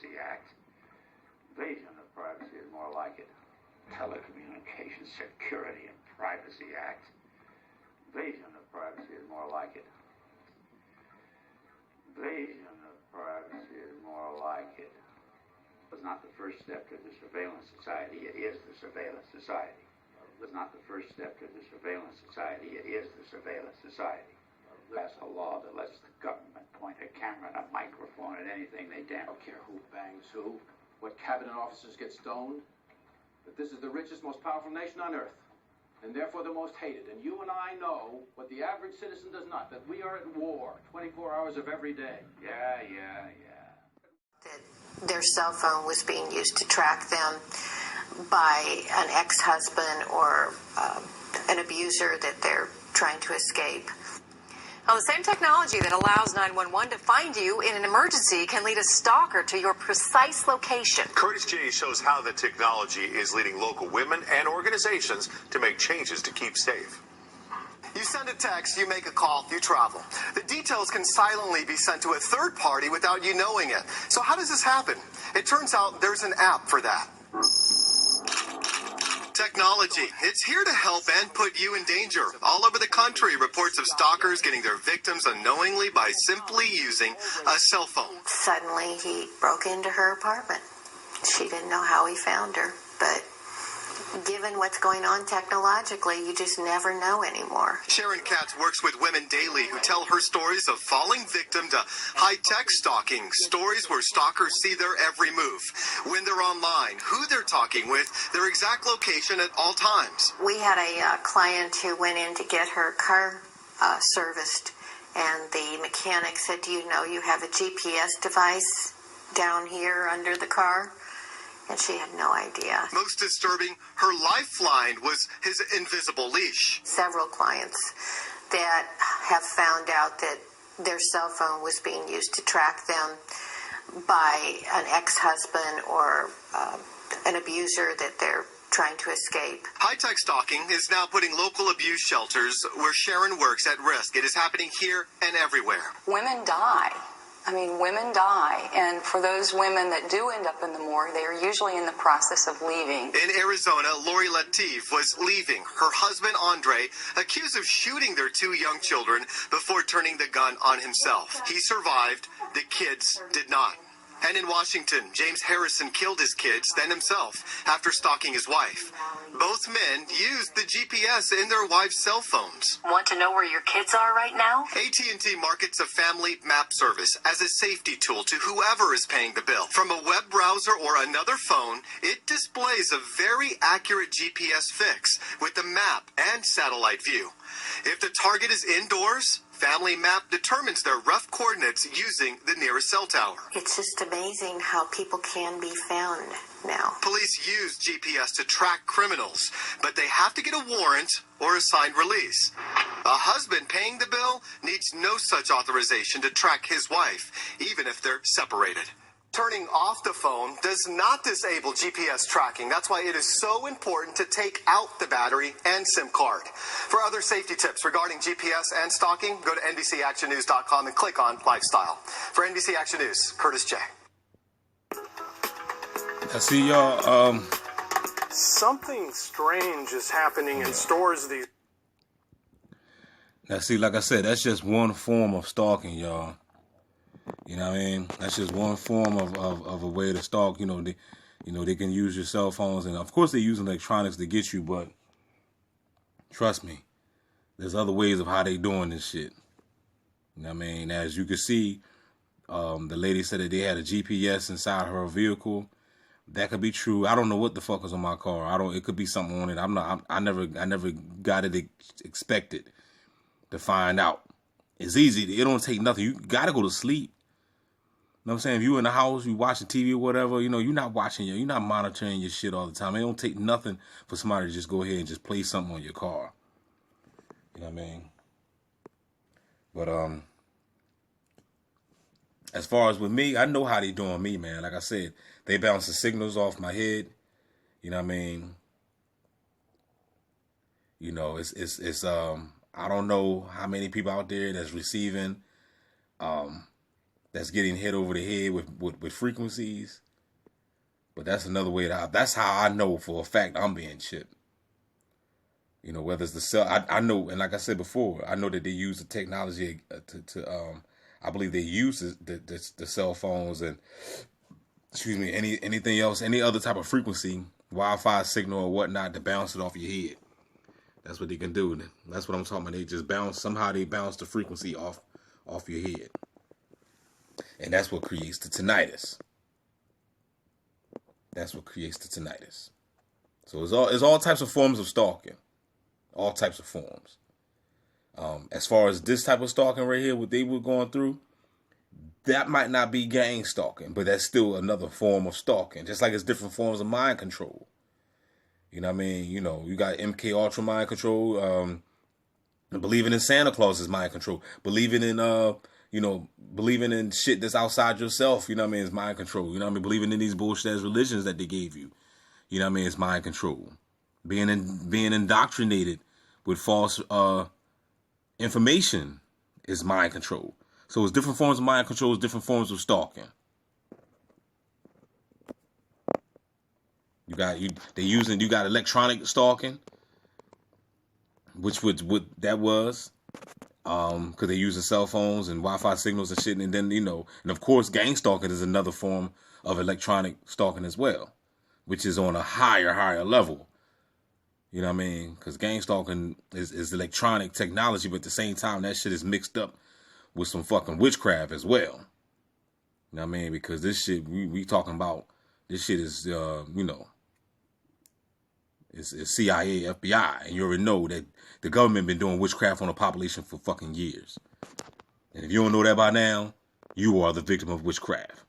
Privacy Act. Invasion of privacy is more like it. Telecommunications Security and Privacy Act. Invasion of privacy is more like it. Invasion of privacy is more like it. It was not the first step to the surveillance society, it is the surveillance society. It was not the first step to the surveillance society, it is the surveillance society. Pass a law that lets the government point a camera and a microphone at anything they damn don't care who bangs who, what cabinet officers get stoned, that this is the richest, most powerful nation on earth, and therefore the most hated. And you and I know what the average citizen does not, that we are at war 24 hours of every day. Yeah. That their cell phone was being used to track them by an ex-husband or an abuser that they're trying to escape. Well, the same technology that allows 911 to find you in an emergency can lead a stalker to your precise location. Curtis J. shows how the technology is leading local women and organizations to make changes to keep safe. You send a text, you make a call, you travel. The details can silently be sent to a third party without you knowing it. So how does this happen? It turns out there's an app for that. Technology. It's here to help and put you in danger. All over the country, reports of stalkers getting their victims unknowingly by simply using a cell phone. Suddenly, he broke into her apartment. She didn't know how he found her, but given what's going on technologically, you just never know anymore. Sharon Katz works with women daily who tell her stories of falling victim to high-tech stalking, stories where stalkers see their every move, when they're online, who they're talking with, their exact location at all times. We had a client who went in to get her car serviced, and the mechanic said, "Do you know you have a GPS device down here under the car?" And she had no idea. Most disturbing, her lifeline was his invisible leash. Several clients that have found out that their cell phone was being used to track them by an ex-husband or an abuser that they're trying to escape. High-tech stalking is now putting local abuse shelters where Sharon works at risk. It is happening here and everywhere. Women die. Women die, and for those women that do end up in the morgue, they are usually in the process of leaving. In Arizona, Lori Latif was leaving. Her husband, Andre, accused of shooting their two young children before turning the gun on himself. He survived. The kids did not. And in Washington, James Harrison killed his kids, then himself, after stalking his wife. Both men used the GPS in their wives' cell phones. Want to know where your kids are right now? AT&T markets a family map service as a safety tool to whoever is paying the bill. From a web browser or another phone, it displays a very accurate GPS fix with the map and satellite view. If the target is indoors, Family Map determines their rough coordinates using the nearest cell tower. It's just amazing how people can be found now. Police use GPS to track criminals, but they have to get a warrant or a signed release. A husband paying the bill needs no such authorization to track his wife, even if they're separated. Turning off the phone does not disable GPS tracking. That's why it is so important to take out the battery and SIM card. For other safety tips regarding GPS and stalking, go to NBCActionNews.com and click on Lifestyle. For NBC Action News, Curtis J. I see y'all. Something strange is happening in stores these. Now, see, like I said, that's just one form of stalking, y'all. You know what I mean? That's just one form of a way to stalk. They can use your cell phones, and of course they use electronics to get you, but trust me, there's other ways of how they doing this shit. You know what I mean? As you can see, the lady said that they had a GPS inside her vehicle. That could be true. I don't know what the fuck is on my car. It could be something on it. I never got it expected to find out. It's easy. It don't take nothing. You gotta go to sleep. You know what I'm saying? If you in the house, you watching TV or whatever, you're not you're not monitoring your shit all the time. It don't take nothing for somebody to just go ahead and just play something on your car. You know what I mean? But as far as with me, I know how they doing me, man. Like I said, they bounce the signals off my head. You know what I mean? It's I don't know how many people out there that's receiving that that's getting hit over the head with frequencies. But that's another way that's how I know for a fact I'm being chipped. You know, whether it's the cell, I know, and like I said before, I know that they use the technology I believe they use the cell phones and, excuse me, anything else, any other type of frequency, Wi-Fi signal or whatnot, to bounce it off your head. That's what they can do. That's what I'm talking about. They just somehow they bounce the frequency off your head. And that's what creates the tinnitus. That's what creates the tinnitus. So it's all types of forms of stalking. All types of forms. As far as this type of stalking right here, what they were going through, that might not be gang stalking, but that's still another form of stalking. Just like it's different forms of mind control. You know what I mean? You know, you got MK Ultra mind control. Believing in Santa Claus is mind control. Believing in shit that's outside yourself, you know what I mean, is mind control. You know what I mean? Believing in these bullshit ass religions that they gave you, you know what I mean, is mind control. Being indoctrinated with false information is mind control. So it's different forms of mind control, it's different forms of stalking. You got electronic stalking, which what that was, because they're using cell phones and Wi-Fi signals and shit, and then and of course gang stalking is another form of electronic stalking as well, which is on a higher level. You know what I mean? Because gang stalking is electronic technology, but at the same time that shit is mixed up with some fucking witchcraft as well. You know what I mean? Because this shit we talking about, this shit is it's CIA, FBI, and you already know that the government been doing witchcraft on the population for fucking years. And if you don't know that by now, you are the victim of witchcraft.